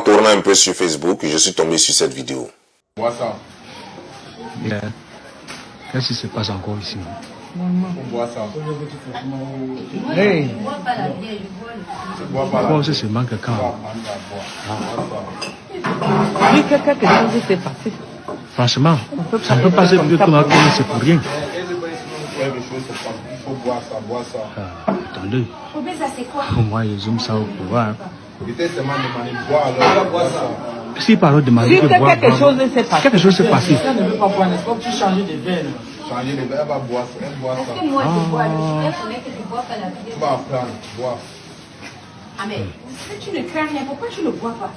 tournant un peu sur Facebook, je suis tombé sur cette vidéo. Bois ça. Qu'est-ce qui se passe encore ici? On boit ça. Hey! Pourquoi c'est seulement quelqu'un? Oui, quelque chose s'est passé. Franchement, ça ne peut pas être mieux que ma commune, c'est pour rien. Quelque chose se passe. Il faut boire ça, boire ça. Attendez. Moi, je zoome ça au pouvoir. Il était seulement demandé de boire, alors boire ça. Si par exemple demander de boire, quelque chose s'est passé. quelque chose s'est passé. Ça ne veut pas boire, n'est-ce pas? Tu changes de verre. Changer de verre, elle va boire ça. Elle boit ça. Moi, je bois, elle connaît que je bois pas la bière. Tu vas apprendre, boire. Ah, mais si tu ne crains rien, pourquoi tu ne bois pas?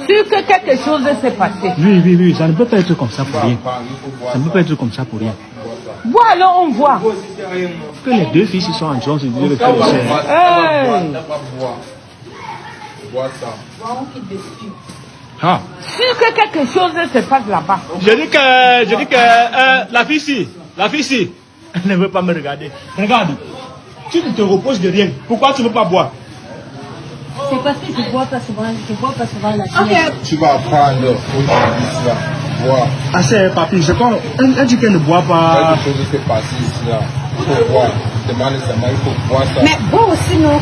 Sûr que quelque chose s'est passé. Oui, ça ne peut pas être comme ça pour rien. Ça ne peut pas être comme ça pour rien. Bois alors on voit. Que les deux filles qui sont en train de se dire le frère et sœur. Elle va boire. Boire ça. Bois, on quitte des pieux. Ah. Sûr que quelque chose se passe là-bas. Je dis que la fille ici, elle ne veut pas me regarder. Regarde, tu ne te reposes de rien. Pourquoi tu ne veux pas boire? C'est parce que je bois pas souvent la bière. Tu vas apprendre aujourd'hui là. Boire. Ah c'est papy, c'est quand elle dit qu'elle ne boit pas. Quelque chose s'est passé ici là. Il faut boire. Demande seulement, il faut boire ça. Mais bois aussi, non?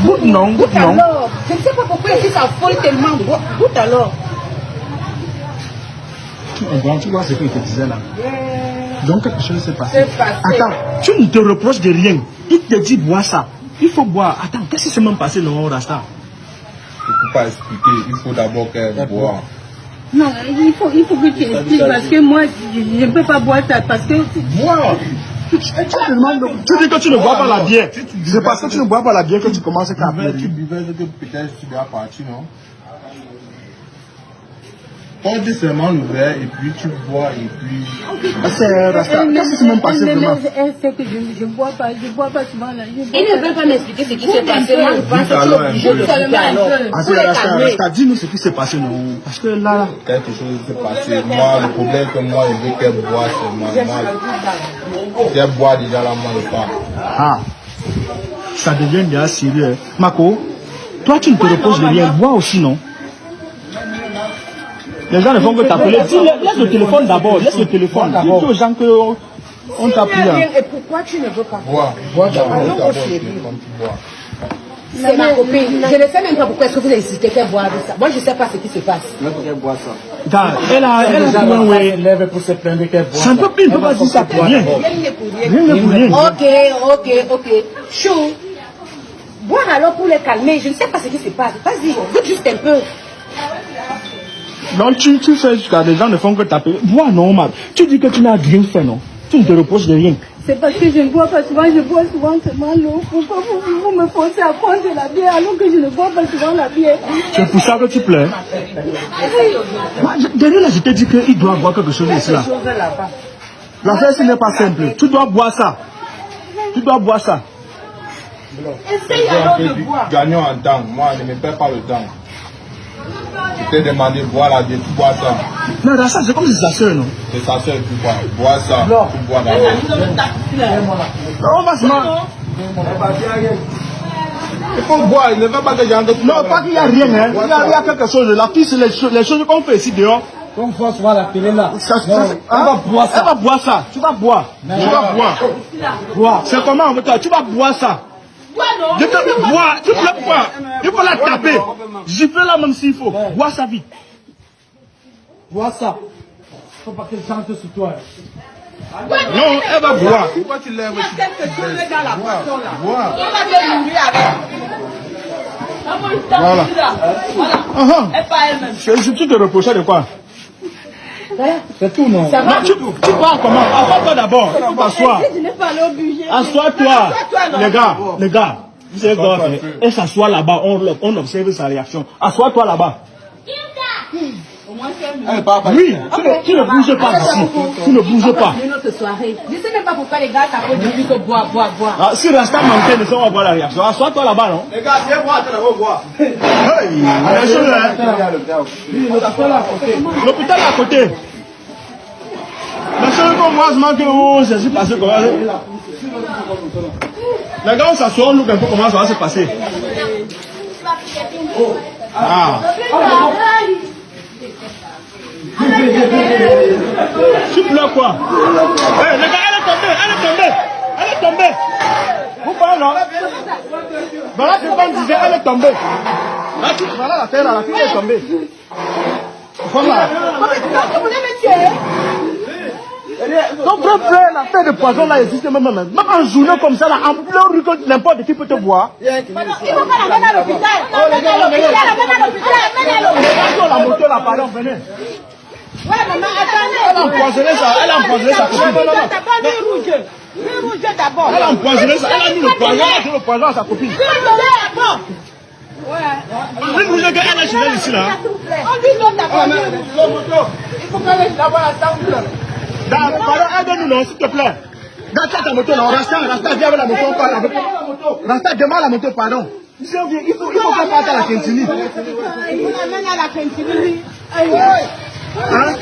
Goûte non. Alors, je ne sais pas pourquoi ici ça folle tellement. Goûte alors. Tu vois ce qu'il te disait là. Donc quelque chose s'est passé. Attends, tu ne te reproches de rien. Il te dit bois ça. Il faut boire. Attends, qu'est-ce qui s'est même passé dans Rasta? Je ne peux pas expliquer, il faut d'abord qu'elle boit. Non, il faut que tu expliques parce que moi, je ne peux pas boire ça parce que... Bois. Tu dis que tu ne bois pas la bière. C'est parce que tu ne bois pas la bière que tu commences à pleurer. Tu buvais que peut-être tu dois partir, non? On dit seulement le verre et puis tu bois et puis... C'est Rasta. Qu'est-ce qui s'est même passé vraiment? Elle sait que je ne bois pas souvent là. Ils ne veulent pas m'expliquer ce qui s'est passé. Moi, je pense que tu es obligé de Seulement un peu. Rasta, dis-nous ce qui s'est passé, non? Parce que là... Quelque chose s'est passé. Moi, le problème c'est que moi, je veux qu'elle boit seulement. Moi, si elle boit déjà là, moi, je pars. Ah, ça devient déjà sérieux. Mako, toi tu ne te reposes de rien. Bois aussi, non? Les gens ne font que t'appeler. Laisse le téléphone d'abord. Laisse le téléphone. Dis aux gens qu'on t'appelle. Et pourquoi tu ne veux pas Bois. Bois d'abord. Comme tu bois. C'est ma copine. Je ne sais même pas pourquoi est-ce que vous insistez qu'elle boive ça. Moi, je ne sais pas ce qui se passe. Elle a dit oui. Lève pour se plaindre qu'elle boit. Ça ne peut plus, il ne peut pas dire ça pour rien. Rien n'est pour rien. Ok. Chou. Boire alors pour les calmer. Je ne sais pas ce qui se passe. Vas-y, goûte juste un peu. Donc tu fais jusqu'à des gens ne font que taper. Bois normal. Tu dis que tu n'as rien fait, non? Tu ne te reposes de rien. C'est parce que je ne bois pas souvent, je bois souvent seulement l'eau. Pourquoi vous me forcez à prendre de la bière alors que je ne bois pas souvent la bière? C'est pour ça que tu pleures. Derrière là, je te dis qu'il doit boire quelque chose ici là. L'affaire, ce n'est pas simple. Tu dois boire ça. Essaye alors de boire. Gagnons en temps. Moi, je ne me perds pas le temps. Je t'ai demandé de boire la bière, tu bois ça. Non, Rasta, c'est comme si sa soeur, non? C'est sa soeur, tu bois. Bois ça. Tu bois d'abord. On va se marrer. Il faut boire, il ne va pas que j'en donne. Non, pas qu'il n'y a rien, hein. Il y a quelque chose. La fille, c'est les choses qu'on fait ici dehors. Comme fois souvent la télé là. Elle va boire ça. Tu vas boire. Boire. C'est comment, tu vas boire ça. Je te bois, tu peux boire. Il faut la taper. Je peux là même s'il faut. Bois ça vite. Bois ça. Faut pas qu'elle chante sur toi. Non, elle va boire. Pourquoi tu lèves Quelque chose dans la poisson là. Bois. Il va bien mourir avec. Voilà. Elle pas elle-même. Tu te reprochais de quoi? C'est tout, non? Non, tu bois comment? Assois-toi d'abord. Il faut t'asseoir. Je n'ai pas allé au budget. Assois-toi. Les gars. Vous savez quoi faire? Elle s'assoit là-bas, on observe sa réaction. Assois-toi là-bas. Oui, tu ne bouges pas d'ici. Tu ne bouges pas. Une autre soirée. Je ne sais même pas pourquoi les gars s'approchent du que boire. Ah, si Rasta manquait, on va voir la réaction. Assois-toi là-bas, non? Les gars, viens boire, tu vas boire. L'hôpital est à côté. La seule qu'on voit, c'est que c'est passé comment? Les gars, on s'assoit, on look un peu comment ça va se passer. Ah. Tu pleures quoi? Hey, les gars, elle est tombée, elle est tombée, elle est tombée. Vous voyez, non? Voilà, c'est pas me disait, elle est tombée. Là, voilà la terre, la fille est tombée. Voilà. Donc, la terre de poison là existe même en journée comme ça, là, en plein rue, n'importe qui peut te boire. Il faut pas la mettre à l'hôpital. La moto là, pardon, venez. Ouais, maman, attendez. Elle a empoisonné ça, elle a empoisonné ça. Elle a empoisonné ça, elle a mis le poison à sa copine. Ouais. Vous voulez qu'elle a géré ici là? On lui donne d'abord le moto. Il faut qu'elle laisse d'abord la table. Pardon, aide-nous non, s'il te plaît. Garde ta moto là, Rasta, viens avec la moto, on parle avec Rasta, demande la moto, pardon. Il faut qu'on parte à la Kentini. Il faut l'amener à la Kentini. Hein?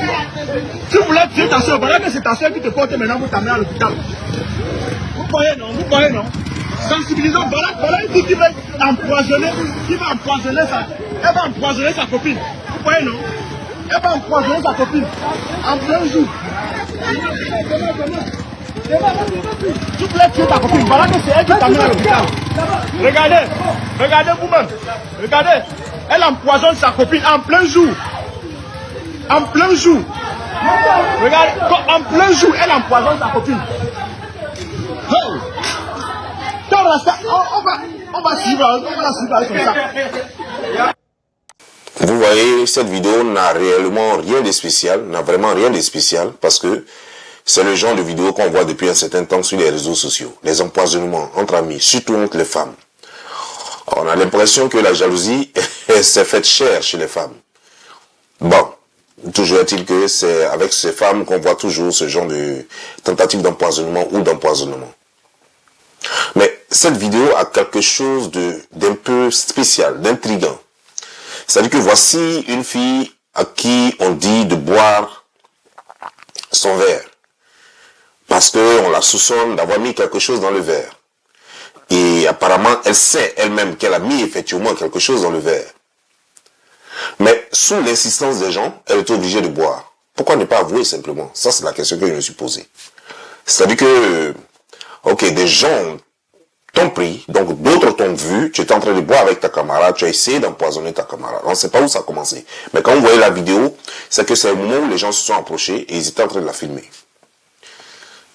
Si vous voulez tuer ta soeur, voilà que c'est ta soeur qui te porte maintenant pour t'amener à l'hôpital. Vous voyez non? Sensibilisons, voilà une fille qui va empoisonner ça. Elle va empoisonner sa copine. Vous voyez non? Elle va empoisonner sa copine. En plein jour. Tu voulais tuer ta copine, voilà que c'est elle qui t'amène à l'hôpital. Regardez vous-même. Regardez. Elle empoisonne sa copine en plein jour. En plein jour. Regardez, en plein jour, elle empoisonne sa copine. On va suivre comme ça. Vous voyez, cette vidéo n'a réellement rien de spécial, n'a vraiment rien de spécial, parce que c'est le genre de vidéo qu'on voit depuis un certain temps sur les réseaux sociaux. Les empoisonnements entre amis, surtout entre les femmes. On a l'impression que la jalousie s'est faite chère chez les femmes. Bon, toujours est-il que c'est avec ces femmes qu'on voit toujours ce genre de tentative d'empoisonnement ou d'empoisonnement. Mais cette vidéo a quelque chose d'un peu spécial, d'intriguant. C'est-à-dire que voici une fille à qui on dit de boire son verre. Parce qu'on la soupçonne d'avoir mis quelque chose dans le verre. Et apparemment, elle sait elle-même qu'elle a mis effectivement quelque chose dans le verre. Mais sous l'insistance des gens, elle est obligée de boire. Pourquoi ne pas avouer simplement? Ça, c'est la question que je me suis posée. C'est-à-dire que, ok, des gens t'ont pris, donc d'autres t'ont vu, tu étais en train de boire avec ta camarade, tu as essayé d'empoisonner ta camarade. On ne sait pas où ça a commencé. Mais quand vous voyez la vidéo, c'est que c'est le moment où les gens se sont approchés et ils étaient en train de la filmer.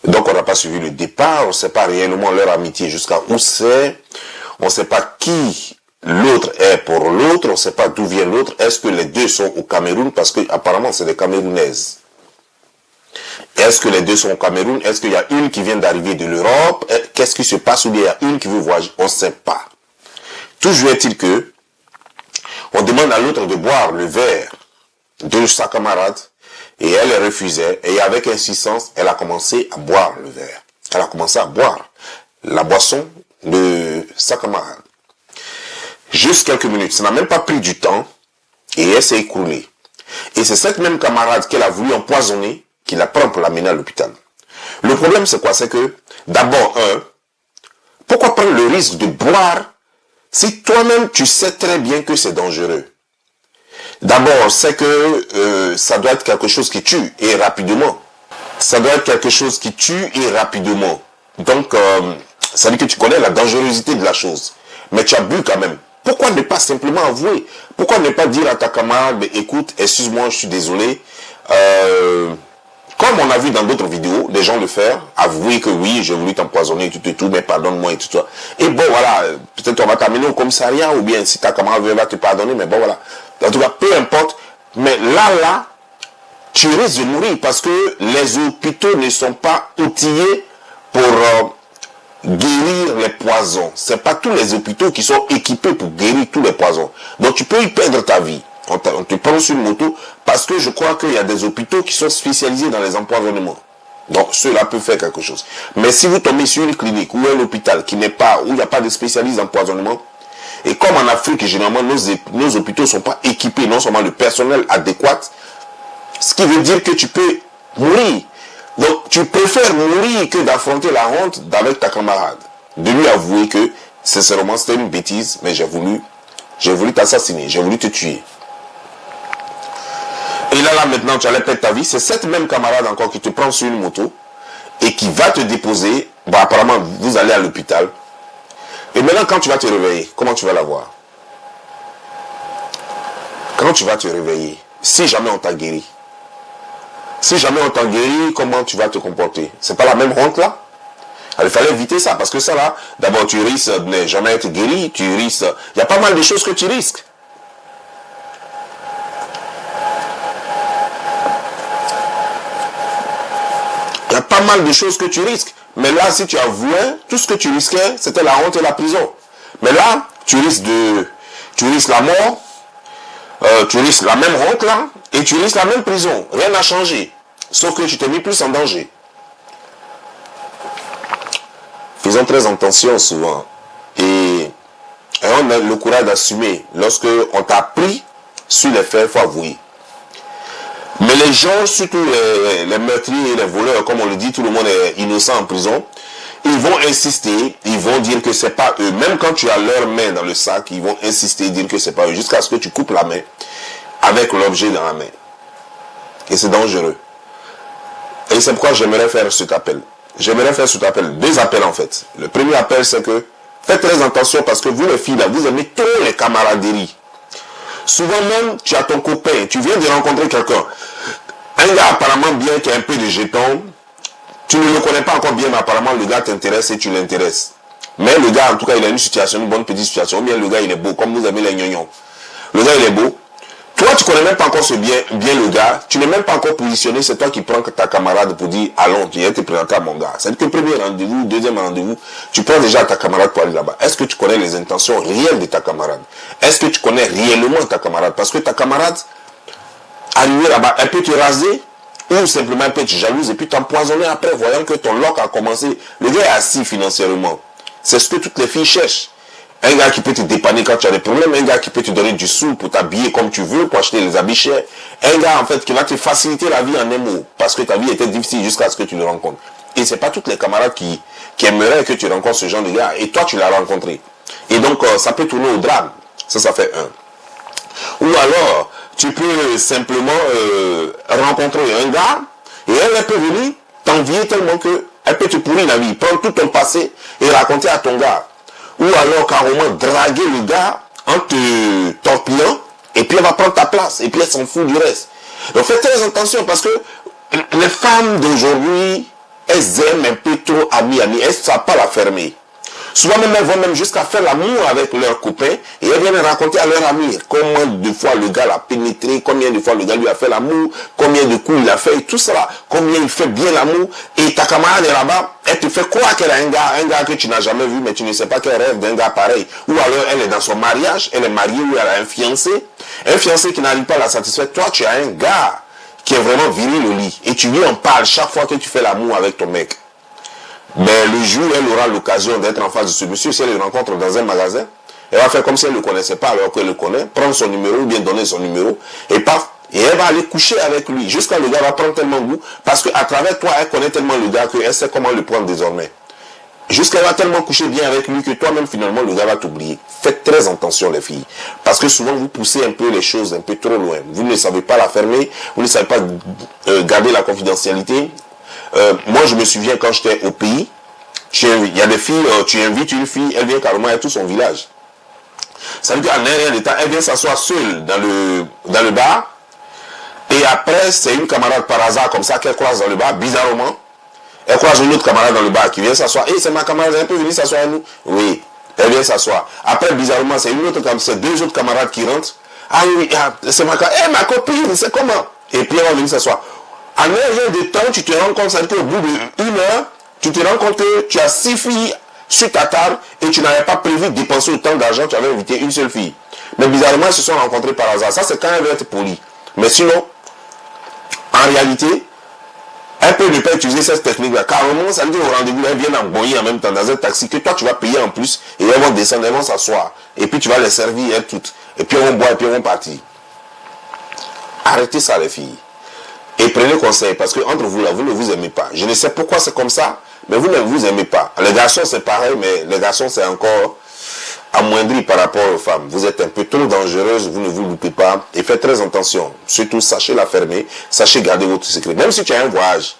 Donc on n'a pas suivi le départ, on ne sait pas réellement leur amitié jusqu'à où c'est, on ne sait pas qui l'autre est pour l'autre, on ne sait pas d'où vient l'autre. Est-ce que les deux sont au Cameroun? Parce que apparemment c'est des Camerounaises. Est-ce que les deux sont au Cameroun? Est-ce qu'il y a une qui vient d'arriver de l'Europe? Qu'est-ce qui se passe? Ou bien il y a une qui veut voyager? On ne sait pas. Toujours est-il que on demande à l'autre de boire le verre de sa camarade et elle refusait. Et avec insistance, elle a commencé à boire le verre. Elle a commencé à boire la boisson de sa camarade. Juste quelques minutes. Ça n'a même pas pris du temps et elle s'est écroulée. Et c'est cette même camarade qu'elle a voulu empoisonner qui la prend pour l'amener à l'hôpital. Le problème, c'est quoi? C'est que, d'abord, pourquoi prendre le risque de boire si toi-même tu sais très bien que c'est dangereux? D'abord, c'est que ça doit être quelque chose qui tue et rapidement. Ça doit être quelque chose qui tue et rapidement. Donc, ça veut dire que tu connais la dangerosité de la chose. Mais tu as bu quand même. Pourquoi ne pas simplement avouer? Pourquoi ne pas dire à ta camarade, écoute, excuse-moi, je suis désolé. Comme on a vu dans d'autres vidéos, des gens le faire, avouer que oui, j'ai voulu t'empoisonner et tout, mais pardonne-moi et tout ça. Et bon, voilà, peut-être on va t'amener au commissariat, ou bien si ta camarade va te pardonner, mais bon, voilà. En tout cas, peu importe. Mais là, tu risques de mourir parce que les hôpitaux ne sont pas outillés pour guérir les poisons. C'est pas tous les hôpitaux qui sont équipés pour guérir tous les poisons. Donc tu peux y perdre ta vie. On te prend sur une moto parce que je crois qu'il y a des hôpitaux qui sont spécialisés dans les empoisonnements. Donc cela peut faire quelque chose. Mais si vous tombez sur une clinique ou un hôpital qui n'est pas, où il n'y a pas de spécialistes d'empoisonnement, et comme en Afrique, généralement, nos hôpitaux ne sont pas équipés, non seulement le personnel adéquat, ce qui veut dire que tu peux mourir. Donc tu préfères mourir que d'affronter la honte d'avec ta camarade. De lui avouer que, sincèrement, c'était une bêtise, mais j'ai voulu J'ai voulu t'assassiner, j'ai voulu te tuer. Et là, maintenant, tu allais perdre ta vie. C'est cette même camarade encore qui te prend sur une moto et qui va te déposer. Bon, apparemment, vous allez à l'hôpital. Et maintenant, quand tu vas te réveiller, comment tu vas la voir? Quand tu vas te réveiller, si jamais on t'a guéri, si jamais on t'a guéri, comment tu vas te comporter? C'est pas la même honte là? Il fallait éviter ça, parce que ça là, d'abord tu risques de ne jamais être guéri, tu risques... Il y a pas mal de choses que tu risques. Il y a pas mal de choses que tu risques. Mais là, si tu avouais, tout ce que tu risquais, c'était la honte et la prison. Mais là, tu risques la mort, tu risques la même honte là, et tu risques la même prison. Rien n'a changé. Sauf que tu t'es mis plus en danger. Faisons très attention souvent. Et on a le courage d'assumer. Lorsque on t'a pris sur les faits, il faut avouer. Mais les gens, surtout les meurtriers et les voleurs, comme on le dit, tout le monde est innocent en prison. Ils vont insister, ils vont dire que c'est pas eux. Même quand tu as leur main dans le sac, ils vont insister, dire que c'est pas eux, jusqu'à ce que tu coupes la main avec l'objet dans la main. Et c'est dangereux. Et c'est pourquoi j'aimerais faire cet appel. J'aimerais faire cet appel. 2 appels en fait. Le premier appel, c'est que faites très attention parce que vous les filles là, vous aimez trop les camaraderies. Souvent même, tu as ton copain, tu viens de rencontrer quelqu'un. Un gars apparemment bien qui a un peu de jetons. Tu ne le connais pas encore bien, mais apparemment le gars t'intéresse et tu l'intéresses. Mais le gars, en tout cas, il a une situation, une bonne petite situation. Ou bien le gars, il est beau, comme vous avez les gnognons. Le gars, il est beau. Toi, tu connais même pas encore ce bien le gars. Tu n'es même pas encore positionné. C'est toi qui prends ta camarade pour dire, allons, tu viens te présenter à mon gars. C'est que premier rendez-vous, deuxième rendez-vous, tu prends déjà ta camarade pour aller là-bas. Est-ce que tu connais les intentions réelles de ta camarade? Est-ce que tu connais réellement ta camarade? Parce que ta camarade, arrivé là-bas, elle peut te raser, ou simplement elle peut te jalouse et puis t'empoisonner après, voyant que ton loc a commencé. Le gars est assis financièrement. C'est ce que toutes les filles cherchent. Un gars qui peut te dépanner quand tu as des problèmes, un gars qui peut te donner du sou pour t'habiller comme tu veux, pour acheter les habits chers, un gars en fait qui va te faciliter la vie en un mot, parce que ta vie était difficile jusqu'à ce que tu le rencontres. Et c'est pas toutes les camarades qui aimeraient que tu rencontres ce genre de gars, et toi tu l'as rencontré. Et donc ça peut tourner au drame, ça fait un. Ou alors, tu peux simplement rencontrer un gars, et elle peut venir t'envier tellement que elle peut te pourrir la vie, prendre tout ton passé et raconter à ton gars. Ou alors carrément draguer le gars en te torpillant et puis elle va prendre ta place et puis elle s'en fout du reste. Donc faites très attention parce que les femmes d'aujourd'hui, elles aiment un peu trop amis, elles ne savent pas la fermer. Souvent même elles vont même jusqu'à faire l'amour avec leurs copains et elles viennent raconter à leurs amis combien de fois le gars l'a pénétré, combien de fois le gars lui a fait l'amour, combien de coups il a fait et tout ça, combien il fait bien l'amour. Et ta camarade est là-bas, elle te fait croire qu'elle a un gars que tu n'as jamais vu, mais tu ne sais pas qu'elle rêve d'un gars pareil. Ou alors elle est dans son mariage, elle est mariée ou elle a un fiancé qui n'arrive pas à la satisfaire. Toi tu as un gars qui est vraiment viril au lit et tu lui en parles chaque fois que tu fais l'amour avec ton mec. Mais le jour où elle aura l'occasion d'être en face de ce monsieur, si elle le rencontre dans un magasin, elle va faire comme si elle ne le connaissait pas alors qu'elle le connaît, prendre son numéro ou bien donner son numéro, et paf, et elle va aller coucher avec lui, jusqu'à le gars va prendre tellement goût, parce qu'à travers toi, elle connaît tellement le gars qu'elle sait comment le prendre désormais. Jusqu'à elle va tellement coucher bien avec lui que toi-même finalement le gars va t'oublier. Faites très attention les filles, parce que souvent vous poussez un peu les choses un peu trop loin. Vous ne savez pas la fermer, vous ne savez pas garder la confidentialité. Moi je me souviens quand j'étais au pays, il y a des filles, tu invites une fille, elle vient carrément avec tout son village. Ça veut dire qu'en un rien d'état, elle vient s'asseoir seule dans le bar, et après c'est une camarade par hasard comme ça qu'elle croise dans le bar, bizarrement, elle croise une autre camarade dans le bar qui vient s'asseoir, et c'est ma camarade, elle peut venir s'asseoir à nous? Oui, elle vient s'asseoir. Après bizarrement c'est c'est 2 autres camarades qui rentrent, ah oui, c'est ma camarade, ma copine, c'est comment? Et puis elle va venir s'asseoir. En un rien de temps, tu te rends compte, ça veut dire qu'au bout d'1 heure, tu te rends compte que tu as 6 filles sur ta table et tu n'avais pas prévu de dépenser autant d'argent, tu avais invité une seule fille. Mais bizarrement, ils se sont rencontrés par hasard. Ça, c'est quand elle veut être polie. Mais sinon, en réalité, elle peut ne pas utiliser cette technique-là. Carrément, ça veut dire au rendez-vous, elles viennent envoyer en même temps dans un taxi que toi, tu vas payer en plus et elles vont descendre, elles vont s'asseoir. Et puis, tu vas les servir, elles toutes. Et puis, elles vont boire et puis elles vont partir. Arrêtez ça, les filles. Et prenez conseil, parce que entre vous là, vous ne vous aimez pas. Je ne sais pourquoi c'est comme ça, mais vous ne vous aimez pas. Les garçons c'est pareil, mais les garçons c'est encore amoindri par rapport aux femmes. Vous êtes un peu trop dangereuse, vous ne vous loupez pas. Et faites très attention. Surtout, sachez la fermer. Sachez garder votre secret. Même si tu as un voyage,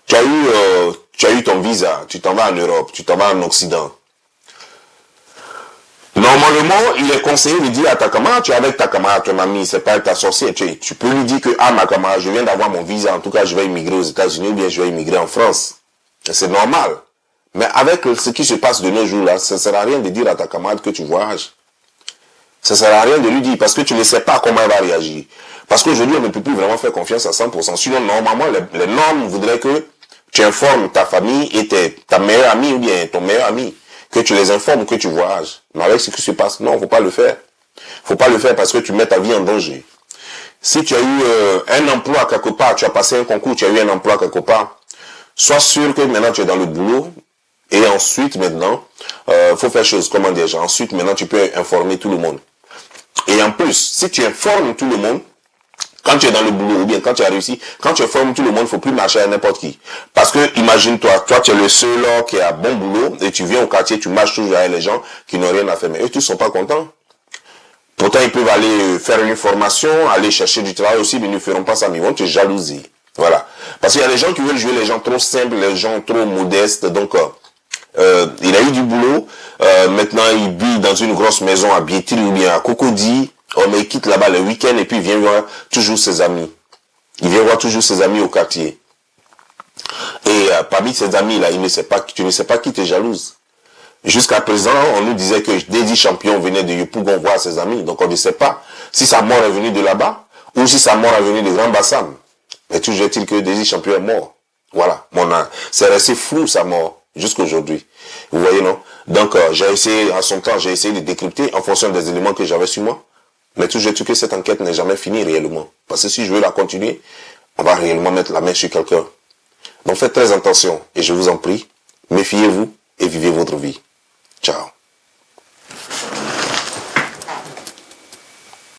tu as eu ton visa, tu t'en vas en Europe, tu t'en vas en Occident. Normalement, il est conseillé de dire à ta camarade, tu es avec ta camarade, ton ami, c'est pas ta sorcière. Tu peux lui dire que, ah, ma camarade, je viens d'avoir mon visa, en tout cas, je vais immigrer aux États-Unis ou bien je vais immigrer en France. C'est normal. Mais avec ce qui se passe de nos jours là, ça ne sert à rien de dire à ta camarade que tu voyages. Ça ne sert à rien de lui dire parce que tu ne sais pas comment elle va réagir. Parce qu'aujourd'hui, on ne peut plus vraiment faire confiance à 100%. Sinon, normalement, les normes voudraient que tu informes ta famille et ta meilleure amie ou bien ton meilleur ami, que tu les informes que tu voyages. Mais avec ce qui se passe, non, faut pas le faire. Faut pas le faire parce que tu mets ta vie en danger. Si tu as eu un emploi quelque part, tu as passé un concours, tu as eu un emploi quelque part, sois sûr que maintenant tu es dans le boulot. Et ensuite, maintenant, faut faire chose, comment dire, ensuite, maintenant, tu peux informer tout le monde. Et en plus, si tu informes tout le monde, quand tu es dans le boulot, ou bien quand tu as réussi, quand tu informes tout le monde, il faut plus marcher à n'importe qui. Parce que, imagine-toi, toi, tu es le seul là, qui a bon boulot, et tu viens au quartier, tu marches toujours avec les gens qui n'ont rien à faire. Mais eux, tous sont pas contents. Pourtant, ils peuvent aller faire une formation, aller chercher du travail aussi, mais ils ne feront pas ça, mais ils vont te jalouser. Voilà. Parce qu'il y a des gens qui veulent jouer les gens trop simples, les gens trop modestes, donc, il a eu du boulot, maintenant il vit dans une grosse maison à Biétil ou bien à Cocody, mais il quitte là-bas le week-end et puis il vient voir toujours ses amis. Il vient voir toujours ses amis au quartier. Et parmi ses amis là, tu ne sais pas qui te jalouse. Jusqu'à présent, on nous disait que Dédi Champion venait de Yopougon voir ses amis, donc on ne sait pas si sa mort est venue de là-bas ou si sa mort est venue de Grand Bassam. Mais toujours est-il que Dédi Champion est mort. Voilà, c'est resté flou sa mort. Jusqu'aujourd'hui. Vous voyez, non? Donc, j'ai essayé, à son temps, j'ai essayé de décrypter en fonction des éléments que j'avais sur moi. Mais toujours est-il que cette enquête n'est jamais finie réellement. Parce que si je veux la continuer, on va réellement mettre la main sur quelqu'un. Donc, faites très attention. Et je vous en prie, méfiez-vous et vivez votre vie. Ciao.